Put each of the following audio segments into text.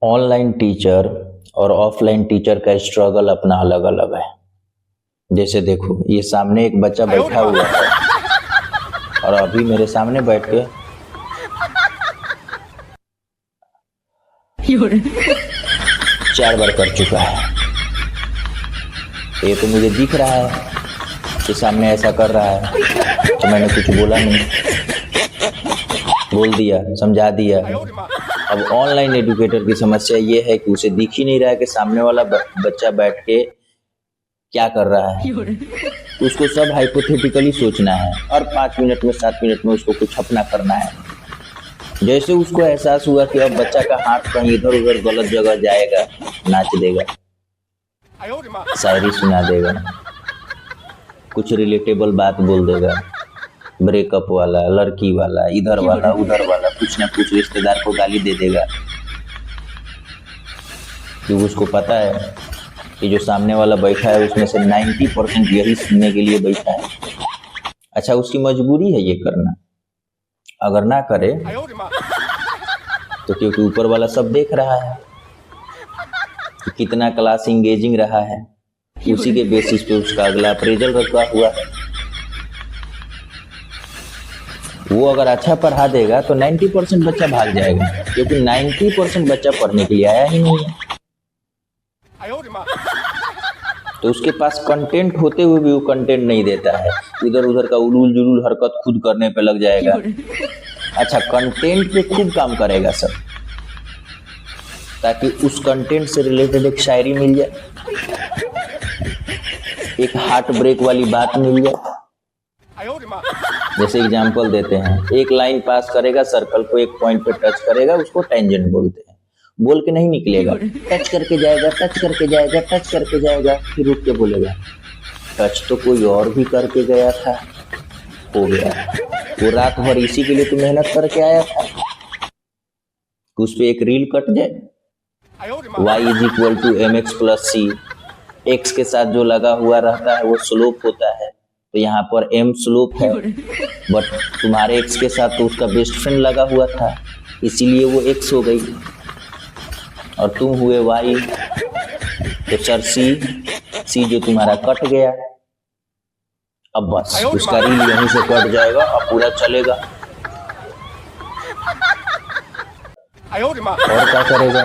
Online teacher और offline teacher का struggle अपना अलग अलग है। जैसे देखो, ये सामने एक बच्चा बैठा हुआ है और अभी मेरे सामने बैठ के 4 बार कर चुका है। ये तो मुझे दिख रहा है कि सामने ऐसा कर रहा है, तो मैंने कुछ बोला नहीं, बोल दिया, समझा दिया। अब ऑनलाइन एजुकेटर की समस्या ये है कि उसे दिख ही नहीं रहा है कि सामने वाला बच्चा बैठ के क्या कर रहा है। उसको सब हाइपोथेटिकली सोचना है और 5 मिनट में 7 मिनट में उसको कुछ अपना करना है। जैसे उसको एहसास हुआ कि अब बच्चा का हाथ कहीं इधर उधर गलत जगह जाएगा, नाच देगा, शायरी सुना देगा, कुछ रिलेटेबल बात बोल देगा, ब्रेकअप वाला, लड़की वाला, इधर वाला, उधर वाला, कुछ ना कुछ रिश्तेदार को गाली दे देगा। क्योंकि उसको पता है कि जो सामने वाला बैठा है उसमें से 90% यही सुनने के लिए बैठा है। अच्छा, उसकी मजबूरी है ये करना। अगर ना करे तो क्योंकि ऊपर वाला सब देख रहा है कि कितना क्लास इंगेजिंग रहा है, उसी के बेसिस पे उसका अगला अप्रेजल रखा हुआ है। वो अगर अच्छा पढ़ा देगा तो 90% बच्चा भाग जाएगा, क्योंकि 90% बच्चा पढ़ने के लिए आया ही नहीं है। तो उसके पास कंटेंट होते हुए भी वो कंटेंट नहीं देता है, इधर उधर का उलूल जुलूल हरकत खुद करने पे लग जाएगा। अच्छा, कंटेंट पे खूब काम करेगा सब, ताकि उस कंटेंट से रिलेटेड एक शायरी मिल जाए, एक हार्ट ब्रेक वाली बात मिल जाए। जैसे एग्जाम्पल देते हैं, एक लाइन पास करेगा, सर्कल को एक पॉइंट पे टच करेगा, उसको टेंजेंट बोलते हैं। बोल के नहीं निकलेगा, टच करके जाएगा, टच करके जाएगा, टच करके जाएगा, फिर रुक के बोलेगा टच तो कोई और भी करके गया था, हो गया। वो रात भर इसी के लिए तो मेहनत करके आया था कि उस पे एक रील कट जाए। y = mx + c, x के साथ जो लगा हुआ रहता है वो स्लोप होता है, तो यहाँ पर m स्लोप है, बट तुम्हारे x के साथ तो उसका बेस्ट फ्रेंड लगा हुआ था, इसीलिए वो x हो गई, और तुम हुए y, तो सर c जो तुम्हारा कट गया। अब बस उसका रील यहीं से कट जाएगा और पूरा चलेगा। और क्या करेगा,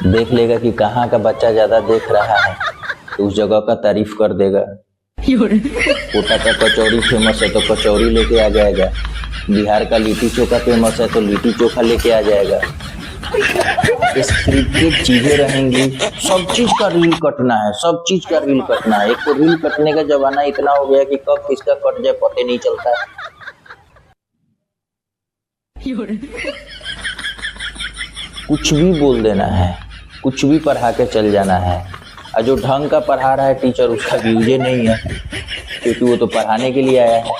देख लेगा कि कहाँ का बच्चा ज्यादा देख रहा है तो उस जगह का तारीफ कर देगा। कोटा का कचौड़ी फेमस है तो कचौड़ी लेके आ जाएगा, बिहार का लिट्टी चोखा फेमस है तो लिट्टी चोखा लेके आ जाएगा। स्क्रिप्टेड चीजें रहेंगी, सब चीज का रील कटना है, सब चीज का रील कटना है। एक तो रील कटने का जमाना इतना हो गया कि कब किसका कट जाए पता नहीं चलता है। कुछ भी बोल देना है, कुछ भी पढ़ा के चल जाना है, और जो ढंग का पढ़ा रहा है टीचर उसका व्यूजे नहीं है, क्योंकि वो तो पढ़ाने के लिए आया है।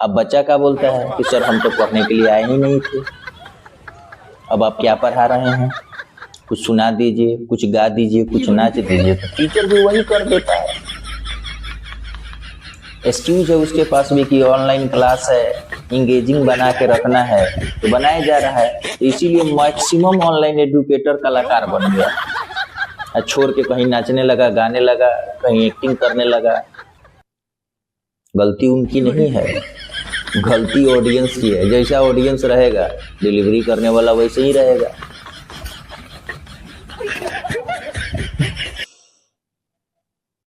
अब बच्चा क्या बोलता है कि सर हम तो पढ़ने के लिए आए ही नहीं थे, अब आप क्या पढ़ा रहे हैं, कुछ सुना दीजिए, कुछ गा दीजिए, कुछ नाच दीजिए, तो टीचर भी वही कर देता है। एक्सक्यूज है उसके पास भी कि ऑनलाइन क्लास है, इंगेजिंग बना के रखना है, तो बनाया जा रहा है। तो इसीलिए मैक्सिमम ऑनलाइन एजुकेटर कलाकार बन गया, छोड़ के कहीं नाचने लगा, गाने लगा, कहीं एक्टिंग करने लगा। गलती उनकी नहीं है, गलती ऑडियंस की है। जैसा ऑडियंस रहेगा डिलीवरी करने वाला वैसे ही रहेगा।